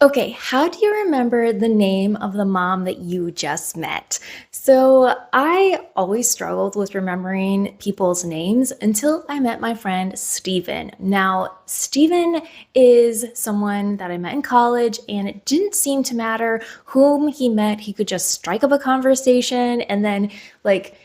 Okay, how do you remember the name of the mom that you just met? So, I always struggled with remembering people's names until I met my friend Steven. Now, Steven is someone that I met in college, and it didn't seem to matter whom he met. He could just strike up a conversation, and then,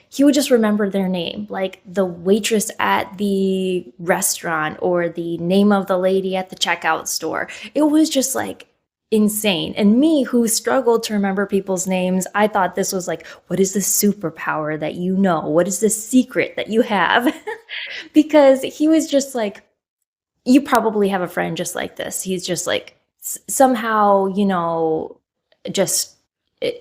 he would just remember their name, like the waitress at the restaurant or the name of the lady at the checkout store. It was just insane. And me, who struggled to remember people's names, I thought this was like, what is the superpower that you know? What is the secret that you have? Because he was just like, you probably have a friend just like this. He's just like, somehow, just i-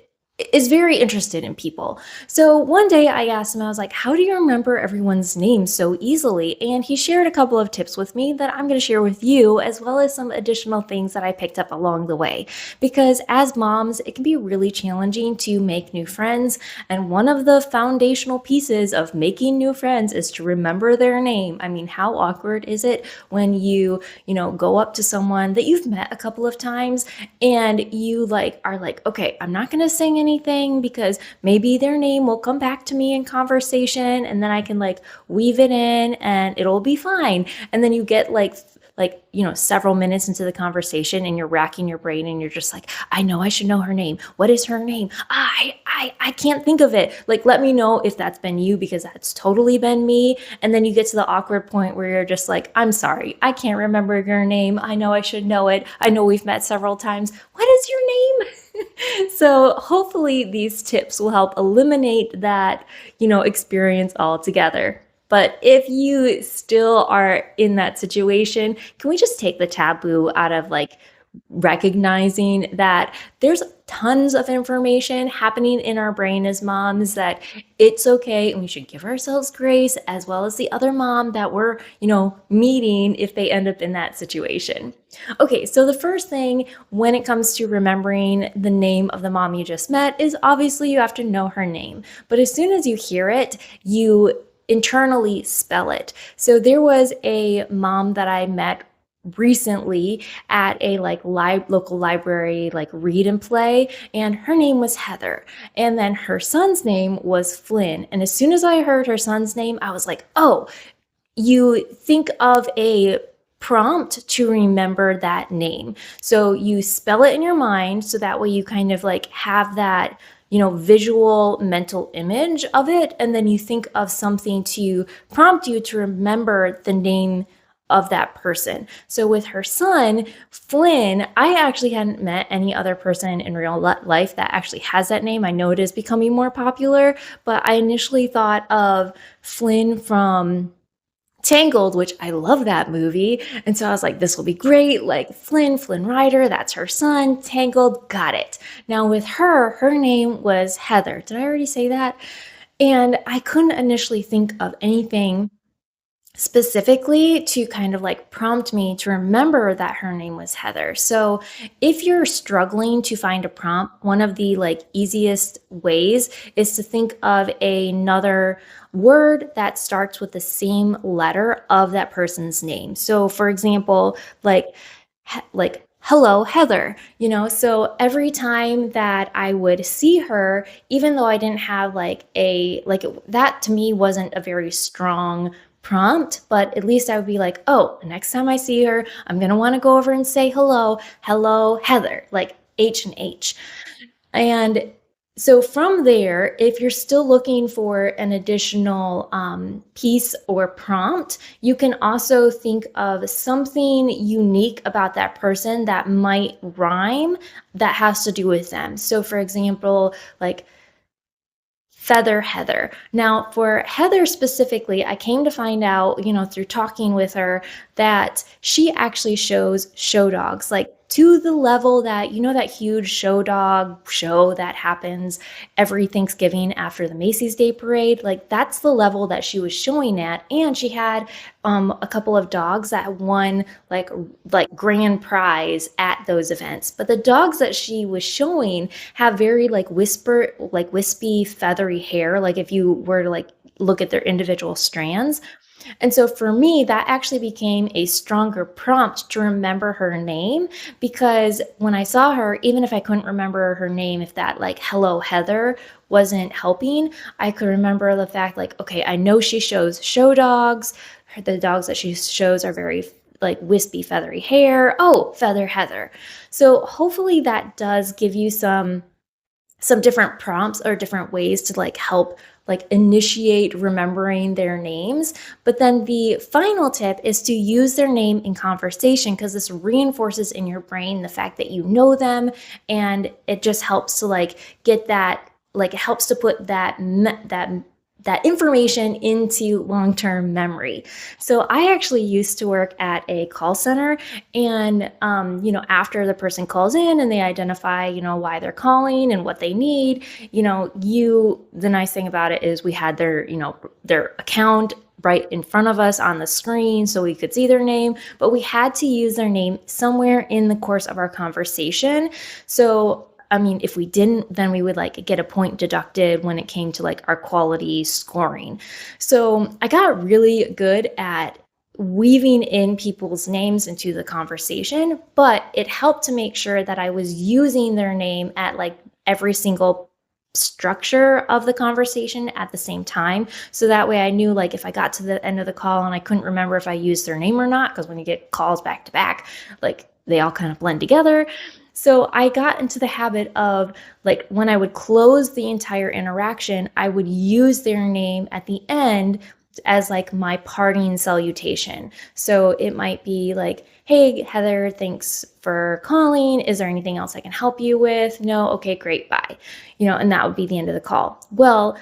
is very interested in people. So one day I asked him, I was like, how do you remember everyone's names so easily? And he shared a couple of tips with me that I'm going to share with you, as well as some additional things that I picked up along the way. Because as moms, it can be really challenging to make new friends. And one of the foundational pieces of making new friends is to remember their name. I mean, how awkward is it when you go up to someone that you've met a couple of times and you are like, okay, I'm not going to sing anything because maybe their name will come back to me in conversation and then I can weave it in and it'll be fine. And then you get several minutes into the conversation and you're racking your brain and you're just like, I know I should know her name. What is her name? I can't think of it. Like, let me know if that's been you, because that's totally been me. And then you get to the awkward point where you're just like, I'm sorry, I can't remember your name. I know I should know it. I know we've met several times. What is your name? So hopefully these tips will help eliminate that experience altogether. But if you still are in that situation, can we just take the taboo out of recognizing that there's tons of information happening in our brain as moms, that it's okay and we should give ourselves grace, as well as the other mom that we're meeting if they end up in that situation. Okay, so the first thing when it comes to remembering the name of the mom you just met is obviously you have to know her name. But as soon as you hear it, you internally spell it. So there was a mom that I met recently at a local library read and play, and her name was Heather, and then her son's name was Flynn. And as soon as I heard her son's name, I was like, oh, you think of a prompt to remember that name. So you spell it in your mind so that way you kind of have that visual mental image of it, and then you think of something to prompt you to remember the name of that person. So with her son, Flynn, I actually hadn't met any other person in real life that actually has that name. I know it is becoming more popular, but I initially thought of Flynn from Tangled, which I love that movie. And so I was like, this will be great. Like Flynn Rider, that's her son. Tangled, got it. Now with her name was Heather. Did I already say that? And I couldn't initially think of anything specifically to kind of prompt me to remember that her name was Heather. So if you're struggling to find a prompt, one of the easiest ways is to think of another word that starts with the same letter of that person's name. So for example, hello Heather. So every time that I would see her, even though I didn't have that, to me wasn't a very strong prompt, but at least I would be like, oh, next time I see her, I'm going to want to go over and say hello Heather, like H and H. And so from there, if you're still looking for an additional piece or prompt, you can also think of something unique about that person that might rhyme that has to do with them. So for example, Feather Heather. Now, for Heather specifically, I came to find out through talking with her, that she actually shows show dogs, to the level that that huge show dog show that happens every Thanksgiving after the Macy's Day Parade. That's the level that she was showing at. And she had a couple of dogs that won grand prize at those events. But the dogs that she was showing have very wispy feathery hair, if you were to look at their individual strands. And so for me, that actually became a stronger prompt to remember her name, because when I saw her, even if I couldn't remember her name, if that like hello Heather wasn't helping, I could remember the fact like, okay, I know she shows show dogs. The dogs that she shows are very like wispy, feathery hair. Oh, Feather Heather. So hopefully that does give you some different prompts or different ways to like help like initiate remembering their names. But then the final tip is to use their name in conversation, because this reinforces in your brain the fact that you know them, and it just helps to like get that, like it helps to put that information into long-term memory. So I actually used to work at a call center, and after the person calls in and they identify, why they're calling and what they need, the nice thing about it is we had their account right in front of us on the screen so we could see their name, but we had to use their name somewhere in the course of our conversation. So I mean, if we didn't, then we would like get a point deducted when it came to like our quality scoring. So I got really good at weaving in people's names into the conversation, but it helped to make sure that I was using their name at like every single structure of the conversation at the same time. So that way I knew like if I got to the end of the call and I couldn't remember if I used their name or not, because when you get calls back to back, like they all kind of blend together. So I got into the habit of like when I would close the entire interaction, I would use their name at the end as like my parting salutation. So it might be like, hey, Heather, thanks for calling. Is there anything else I can help you with? No? Okay, great, bye. And that would be the end of the call. Well,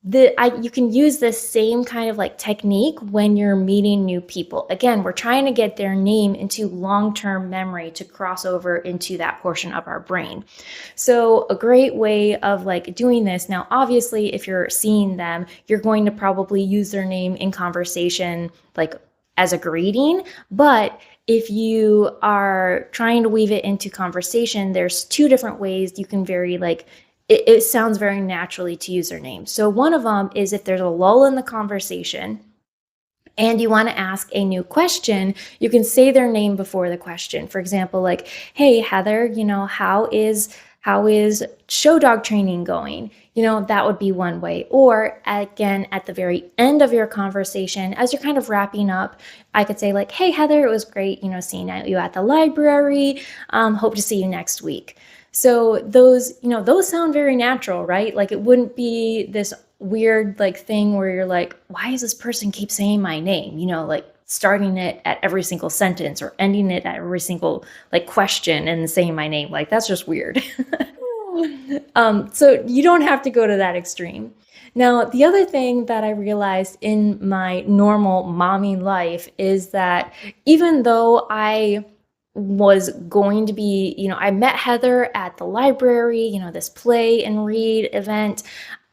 you can use this same kind of like technique when you're meeting new people. Again, we're trying to get their name into long-term memory to cross over into that portion of our brain. So a great way of like doing this, now obviously if you're seeing them, you're going to probably use their name in conversation like as a greeting, but if you are trying to weave it into conversation, there's two different ways you can vary like it sounds very naturally to use their name. So one of them is if there's a lull in the conversation and you want to ask a new question, you can say their name before the question. For example, like, hey, Heather, how is show dog training going? That would be one way. Or again, at the very end of your conversation, as you're kind of wrapping up, I could say like, hey, Heather, it was great, seeing you at the library. Hope to see you next week. So those sound very natural, right? Like it wouldn't be this weird like thing where you're like, why does this person keep saying my name? Like starting it at every single sentence or ending it at every single like question and saying my name. Like that's just weird. So you don't have to go to that extreme. Now, the other thing that I realized in my normal mommy life is that even though I was going to be, I met Heather at the library, this play and read event.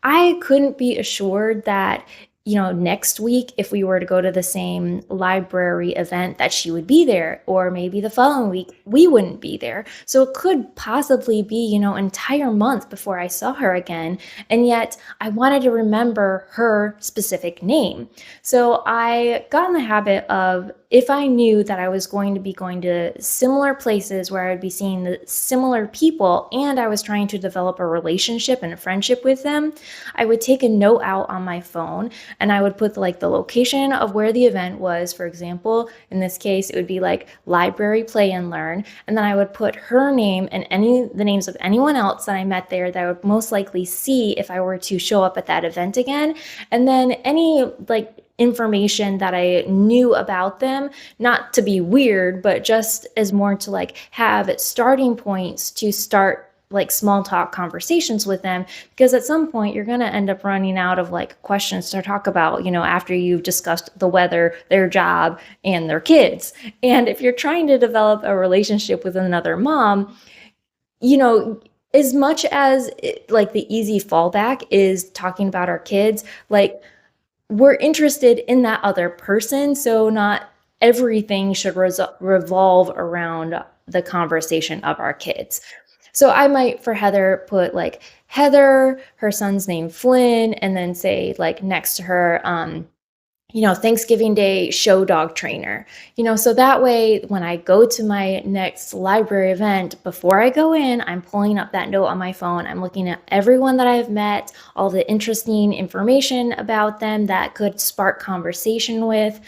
I couldn't be assured that, next week, if we were to go to the same library event, that she would be there, or maybe the following week we wouldn't be there. So it could possibly be, an entire month before I saw her again. And yet I wanted to remember her specific name. So I got in the habit of, if I knew that I was going to be going to similar places where I would be seeing the similar people and I was trying to develop a relationship and a friendship with them, I would take a note out on my phone and I would put like the location of where the event was. For example, in this case, it would be like library play and learn. And then I would put her name and the names of anyone else that I met there that I would most likely see if I were to show up at that event again. And then any like information that I knew about them, not to be weird, but just as more to like have starting points to start like small talk conversations with them, because at some point you're going to end up running out of like questions to talk about, after you've discussed the weather, their job, and their kids. And if you're trying to develop a relationship with another mom, as much as like the easy fallback is talking about our kids, like we're interested in that other person. So not everything should revolve around the conversation of our kids. So I might, for Heather, put like Heather, her son's name Flynn, and then say like next to her, Thanksgiving Day show dog trainer. So that way when I go to my next library event, before I go in, I'm pulling up that note on my phone. I'm looking at everyone that I've met, all the interesting information about them that could spark conversation with,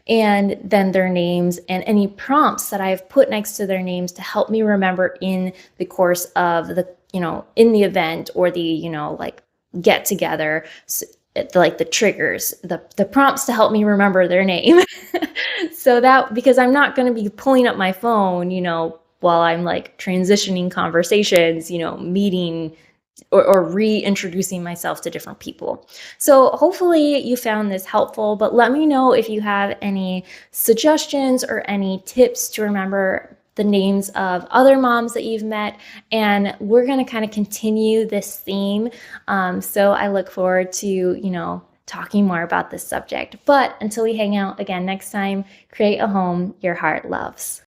and then their names and any prompts that I've put next to their names to help me remember in the course of in the event or the, like get together. Like the triggers, the prompts to help me remember their name. So that because I'm not going to be pulling up my phone, while I'm like transitioning conversations, meeting or reintroducing myself to different people. So hopefully you found this helpful, but let me know if you have any suggestions or any tips to remember the names of other moms that you've met. And we're going to kind of continue this theme. So I look forward to, talking more about this subject. But until we hang out again next time, create a home your heart loves.